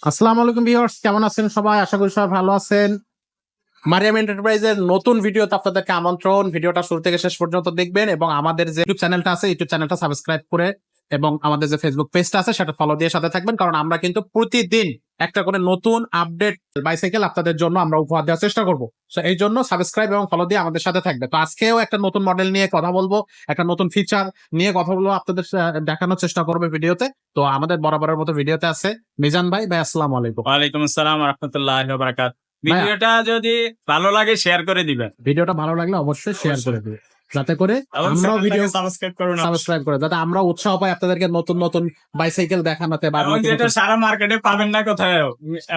আসসালামু আলাইকুম ভিউয়ার্স, কেমন আছেন সবাই? আশা করি সবাই ভালো আছেন। মারিয়াম এন্টারপ্রাইজের নতুন ভিডিওতে আপনাদেরকে আমন্ত্রণ। ভিডিওটা শুরু থেকে শেষ পর্যন্ত দেখবেন এবং আমাদের যে ইউটিউব চ্যানেলটা আছে, ইউটিউব চ্যানেলটা সাবস্ক্রাইব করে এবং আমাদের যে ফেসবুক পেজটা আছে সেটা ফলো দিয়ে সাথে থাকবেন, কারণ আমরা কিন্তু প্রতিদিন একটা করে নতুন আপডেট বাইসাইকেল আপনাদের জন্য আমরা উপহার দেওয়ার চেষ্টা করব। সো এই জন্য সাবস্ক্রাইব এবং ফলো দিয়ে আমাদের সাথে থাকবে। তো আজকেও একটা নতুন মডেল নিয়ে কথা বলবো, একটা নতুন ফিচার নিয়ে কথা বলবো, আপনাদের দেখানোর চেষ্টা করবে ভিডিওতে। তো আমাদের বরাবরের মতো ভিডিওতে আছে মিজান ভাই। ভাই আসসালামু আলাইকুম। ওয়ালাইকুম আসসালাম রাহমাতুল্লাহি ওয়া বারাকাত। ভাইয়া। ভিডিওটা যদি ভালো লাগে শেয়ার করে দিবেন। ভিডিওটা ভালো লাগলে অবশ্যই শেয়ার করে দিবে, যাতে করে এবং আমরাও ভিডিও চ্যানেলটাকে সাবস্ক্রাইব করুন। সাবস্ক্রাইব করে, যাতে আমরা উৎসাহ পাই আপনাদেরকে নতুন নতুন বাইসাইকেল দেখানোতে। এবং যেটা সারা মার্কেটে পাবেন না কোথাও,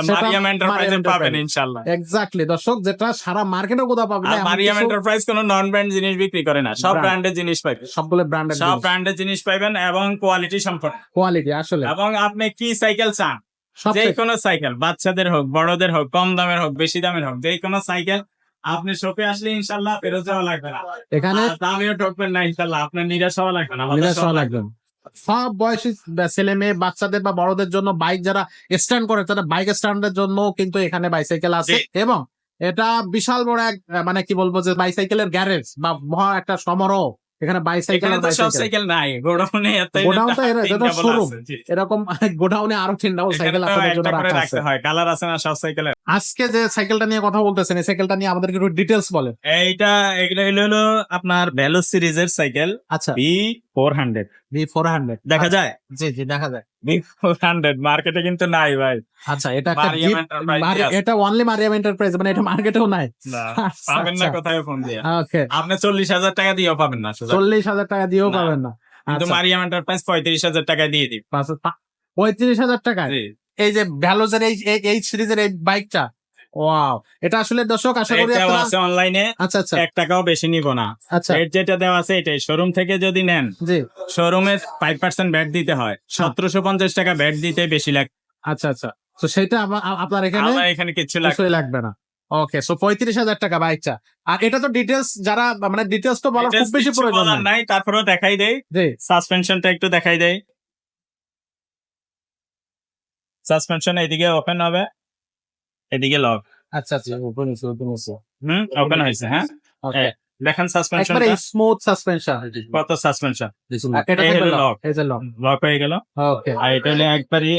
মারিয়াম এন্টারপ্রাইজে পাবেন ইনশাআল্লাহ। এক্স্যাক্টলি দর্শক, যেটা সারা মার্কেটে কোথাও পাবেন না। আর মারিয়াম এন্টারপ্রাইজ কোনো নন ব্র্যান্ড জিনিস বিক্রি করে না, সব ব্র্যান্ডের জিনিস পাবেন। সবগুলো ব্র্যান্ডের সব ব্র্যান্ডের জিনিস পাবেন এবং কোয়ালিটি সম্পন্ন। কোয়ালিটি আসলে এবং আপনি কি সাইকেল চান, সব যে কোনো সাইকেল, বাচ্চাদের হোক বড়দের হোক, কম দামের হোক বেশি দামের হোক, যে কোনো সাইকেল আপনি শপে আসলে ইনশাআল্লাহ ফেরত যাওয়া লাগবে না। এখানে আর দামিও ঠকবেন না ইনশাআল্লাহ, আপনার নিরাশ হওয়া লাগবে না, নিরাশ হওয়া লাগবে না। সব বয়সী ছেলে মেয়ে, বাচ্চাদের বা বড়দের জন্য বাইক যারা স্ট্যান্ড করে, তারা বাইক স্ট্যান্ডের জন্য কিন্তু এখানে বাইসাইকেল আছে। এবং এটা বিশাল বড় এক, মানে কি বলবো, যে বাইসাইকেলের গ্যারেজ বা মহা একটা সমারোহ। এখানে বাইসাইকেল এখানে তো সব সাইকেল নাই, গোডাউনে এরকম গোডাউনে আরো 3টা সাইকেল আপনাদের জন্য রাখা আছে। কালার আছে না সব সাইকেলের। আজকে যে সাইকেলটা নিয়ে কথা বলতেছেন, এই সাইকেলটা নিয়ে আমাদেরকে একটু ডিটেলস বলেন। এগুলো হলো আপনার ভ্যালো সিরিজের সাইকেল। আচ্ছা, V400 V400 দেখা যায়? জি জি দেখা যায়। V400 মার্কেটে কিন্তু নাই ভাই। আচ্ছা, এটা একটা মারিয়াম এন্টারপ্রাইজে আছে। এটা অনলি মারিয়াম এন্টারপ্রাইজ, মানে এটা মার্কেটেও নাই। না, আচ্ছা, পাবেন না আচ্ছা। কোথায় ফোন দিয়ে। ওকে, আপনি 40,000 টাকা দিয়েও পাবেন না, 40,000 টাকা দিয়েও না। পাবেন না। কিন্তু আচ্ছা, মারিয়াম এন্টারপ্রাইজ 35,000 টাকা দিয়ে দিবে। 35,000 টাকা জি। এই যে ভ্যালোজের এই সিরিজের এই বাইকটা। ওয়াও, এটা আসলে দর্শক আশা করি এটাও আপনারা আছে অনলাইনে। আচ্ছা আচ্ছা 1 টাকাও বেশি নিব না। আচ্ছা রেট যেটা দেওয়া আছে এটাই। শোরুম থেকে যদি নেন, জি শোরুমে 5% ভ্যাট দিতে হয়, 1750 টাকা ভ্যাট দিতে বেশি লাগে। আচ্ছা আচ্ছা। তো সেটা আপনার এখানে আমার এখানে কিছু কিছুই লাগবে না। ওকে, সো 35,000 টাকা বাইকটা। আর এটা তো ডিটেলস, যারা মানে ডিটেলস তো বলার খুব বেশি প্রয়োজন নাই। নাই, তারপরেও দেখাই দেই। জি সাসপেনশনটা একটু দেখাই দেই। সাসপেনশন এদিকে ওপেন হবে, এদিকে লক। আচ্ছা আচ্ছা, ওপেন হচ্ছে। ওপেন হয়েছে। হ্যাঁ, ওকে, দেখেন সাসপেনশন একবারে স্মুথ সাসপেনশন। কত সাসপেনশন। এটা এই থেকে হলো লক, লক। এই যে লক। লক হয়ে গেল। ওকে, আর এটা হলো একবারই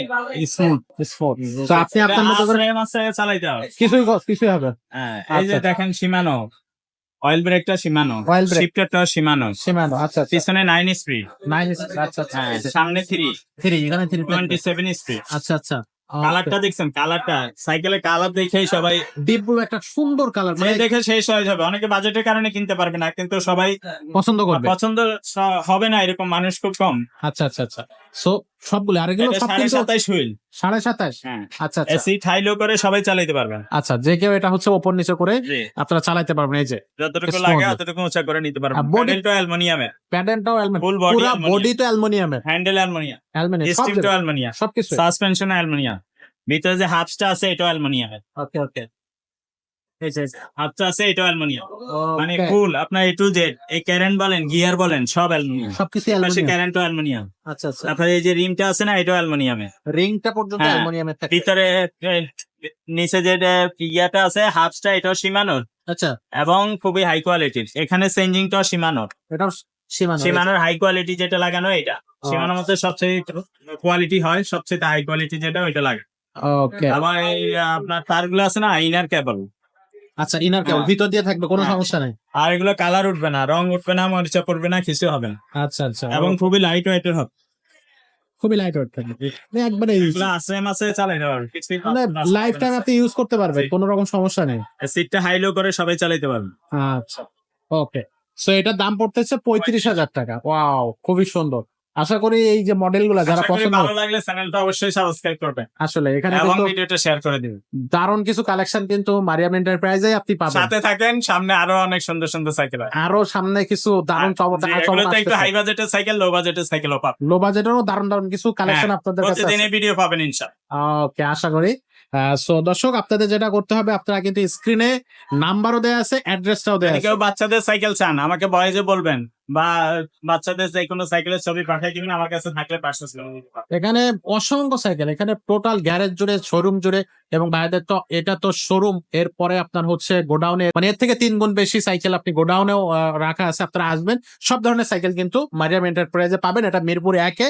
স্মুথ। স্মুথ। তো আপনি আপনার মতো করে চালাইতে হবে। কিছুই হবে। হ্যাঁ, এই যে আচ্ছা। দেখেন সীমানো, অয়েল ব্রেকটা সীমানো, Oil brake। শিফটারটা সীমানো, সীমানো। আচ্ছা আচ্ছা, পিছনে 9 স্পিড, 9। আচ্ছা আচ্ছা, হ্যাঁ সামনে 3, 3 এখানে 3 27 স্পিড। আচ্ছা আচ্ছা। কালারটা দেখছেন, কালারটা সাইকেলের কালার দেখেই সবাই ডিপ ব্লু, একটা সুন্দর কালার, যে দেখে শেষ হয়ে যাবে। অনেকে বাজেটের কারণে কিনতে পারবে না, কিন্তু সবাই পছন্দ করবে। পছন্দ হবে না এরকম মানুষ খুব কম। আচ্ছা আচ্ছা আচ্ছা। সো সবগুলো, আর এগুলো এটা সব কিন্তু 27.5 হুইল। 27.5। হ্যাঁ, আচ্ছা আচ্ছা এসি হাইলো করে সবাই চালাতে পারবেন। আচ্ছা, যে কেউ এটা হচ্ছে ওপর নিচে করে জি, আপনারা চালাতে পারবেন। এই যে যতটুকু Smooth। লাগে ততটুকু উঁচা করে নিতে পারবেন। Body- বডিটা অ্যালুমিনিয়ামের, প্যাডেনটাও অ্যালুমিনিয়াম, Full body পুরো aluminum। বডি তো অ্যালুমিনিয়ামের, হ্যান্ডেল অ্যালুমিনিয়াম, অ্যালুমিনিয়াম সব স্টিলটা অ্যালুমিনিয়াম, সবকিছু। সাসপেনশন অ্যালুমিনিয়াম, ভিতরে যে হাফসটা আছে এটাও অ্যালুমিনিয়ামের। ওকে ওকে, হাফসটা আছে এটাও অ্যালুমিনিয়াম। মানে ওকে, ফুল আপনার A to Z, এই ক্যারেন্ট বলেন গিয়ার বলেন সব অ্যালুমিনিয়াম। সবকিছু পাশে অ্যালুমিনিয়াম। ক্যারেন্টও অ্যালুমিনিয়াম। আচ্ছা আচ্ছা, তারপরে এই যে রিমটা আছে না, এটাও অ্যালুমিনিয়ামের। রিংটা পর্যন্ত হ্যাঁ, অ্যালুমিনিয়ামের থাকে। ভিতরে নিচে যে ইয়াটা আছে হাফসটা, এটাও সীমানোর আচ্ছা, এবং খুবই হাই কোয়ালিটির। এখানে চেঞ্জিংটাও সীমানোর। এটাও সীমানো। সীমানোর হাই কোয়ালিটি যেটা লাগানো এটা সীমানোর মধ্যে সবচেয়ে কোয়ালিটি হয়, সবচেয়ে হাই কোয়ালিটি যেটা ওইটা লাগে। ওকে, আবার এই আপনার তারগুলো আছে না, ইনার কেবল। আচ্ছা, ইনার কেবল হ্যাঁ। ভিতর দিয়ে থাকবে, কোনো হ্যাঁ। সমস্যা নেই। আর এগুলো কালার উঠবে না, রং উঠবে না, মরিচা পড়বে না, কিছু হবে না। আচ্ছা আচ্ছা, এবং খুবই লাইট ওয়েটের হবে। খুবই লাইট ওয়েট থাকবে, মানে একবারে এগুলো আছে মাসে চালাইতে পারবে, মানে লাইফ টাইম আপনি ইউজ করতে পারবেন, জি। কোনো রকম সমস্যা নেই। সিটটা হাই লো করে সবাই চালাইতে পারবে। আচ্ছা, ওকে। সো এটার দাম পড়তেছে 35,000 টাকা। ওয়াও, খুবই সুন্দর। আশা করি এই যে মডেল গুলা যারা আশা করি পছন্দ, ভালো লাগলে চ্যানেলটা অবশ্যই সাবস্ক্রাইব করবেন আসলে এখানে এবং কিন্তু ভিডিওটা শেয়ার করে দিবেন। দারুণ কিছু কালেকশন কিন্তু মারিয়াম এন্টারপ্রাইজে আপনি পাবেন। সাথে থাকেন, সামনে আরো অনেক সুন্দর সুন্দর সাইকেল আছে। আরো সামনে কিছু দারুণ এগুলো তো একটু হাই বাজেটের সাইকেল, লো বাজেটের সাইকেলও পাবেন। লো বাজেটেরও দারুণ দারুণ কিছু কালেকশন হ্যাঁ, আপনাদের কাছে আছে। প্রতিদিনই ভিডিও পাবেন ইনশাআল্লাহ। ওকে, আশা করি। সো দর্শক, আপনাদের যেটা করতে হবে, আপনারা কিন্তু স্ক্রিনে নাম্বারও দেওয়া আছে, অ্যাড্রেসটাও দেওয়া যদি আছে। কেউ বাচ্চাদের সাইকেল চান আমাকে বয়েজে বলবেন, বা বাচ্চাদের যে কোনো সাইকেলের ছবি পাঠিয়ে দিবেন, আমার কাছে থাকলে পার্সেস করে দিতে পারবো। এখানে অসংখ্য সাইকেল, এখানে টোটাল গ্যারেজ জুড়ে, শোরুম জুড়ে, এবং ভাইদের তো এটা তো শোরুম, এরপরে আপনার হচ্ছে গোডাউনে, মানে এর থেকে 3 গুণ বেশি সাইকেল আপনি গোডাউনেও রাখা আছে। আপনারা আসবেন, সব ধরনের সাইকেল কিন্তু মারিয়াম এন্টারপ্রাইজে পাবেন। এটা মিরপুর 1-এ।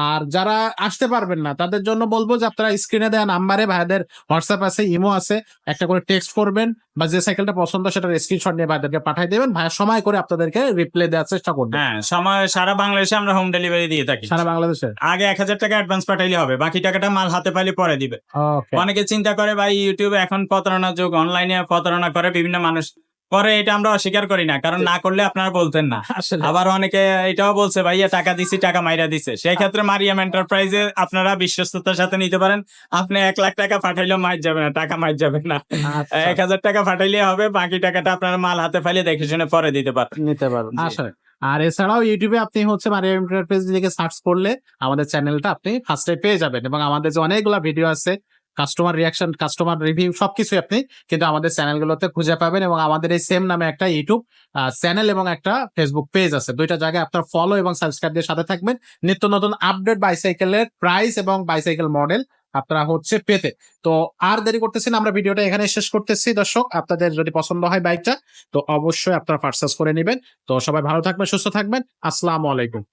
আর যারা আসতে পারবেন না তাদের জন্য বলবো যে আপনারা স্ক্রিনে দেওয়া নাম্বারে ভাইদের হোয়াটসঅ্যাপ আছে, ইমো আছে, একটা করে টেক্সট করবেন, বা যে সাইকেলটা পছন্দ সেটার স্ক্রিনশট নিয়ে ভাইদেরকে পাঠিয়ে দেবেন। ভাইয়া সময় করে আপনাদেরকে রিপ্লাই দেওয়ার চেষ্টা করবেন হ্যাঁ, সময় সারা বাংলাদেশে আমরা হোম ডেলিভারি দিয়ে থাকি। সারা বাংলাদেশে। আগে 1000 টাকা অ্যাডভান্স পাঠাইলে হবে, বাকি টাকাটা মাল হাতে পাইলে পরে দিবে। ওকে, অনেকে চিন্তা করে ভাই ইউটিউবে এখন প্রতারণার যুগ, অনলাইনে প্রতারণা করে বিভিন্ন মানুষ করে, এটা আমরা অস্বীকার করি না, কারণ না করলে আপনারা বলতেন না। আসলে আবার অনেকে এটাও বলছে ভাইয়া টাকা দিছি, টাকা মাইরা দিছে। সেই ক্ষেত্রে মারিয়াম এন্টারপ্রাইজে আপনারা বিশ্বস্ততার সাথে নিতে পারেন। আপনি 1 লাখ টাকা পাঠাইলেও মাইর যাবে না, টাকা মাইর যাবে না। আচ্ছা, 1000 টাকা পাঠাইলে হবে, বাকি টাকাটা আপনারা মাল হাতে পাইলে দেখে শুনে পরে দিতে পারেন। নিতে পারবেন জি। আসলে। আর এছাড়াও ইউটিউবে আপনি হচ্ছে মারিয়াম এন্টারপ্রাইজ লিখে সার্চ করলে আমাদের চ্যানেলটা আপনি ফার্স্টে পেয়ে যাবেন, এবং আমাদের যে অনেকগুলো ভিডিও আছে, কাস্টমার রিয়াকশন, কাস্টমার রিভিউ, সবকিছু আপনি কিন্তু আমাদের চ্যানেলগুলোতে খুঁজে পাবেন। এবং আমাদের এই সেম নামে একটা ইউটিউব চ্যানেল এবং একটা ফেসবুক পেজ আছে, দুইটা জায়গায় আপনার ফলো এবং সাবস্ক্রাইব দিয়ে সাথে থাকবেন। নিত্য নতুন আপডেট বাইসাইকেলের প্রাইস এবং বাইসাইকেল মডেল আপনারা হচ্ছে পেতে। তো আর দেরি করতেছি না, আমরা ভিডিওটা এখানে শেষ করতেছি। দর্শক, আপনাদের যদি পছন্দ হয় বাইকটা, তো অবশ্যই আপনারা পারচেজ করে নেবেন। তো সবাই ভালো থাকবেন, সুস্থ থাকবেন। আসসালামু আলাইকুম।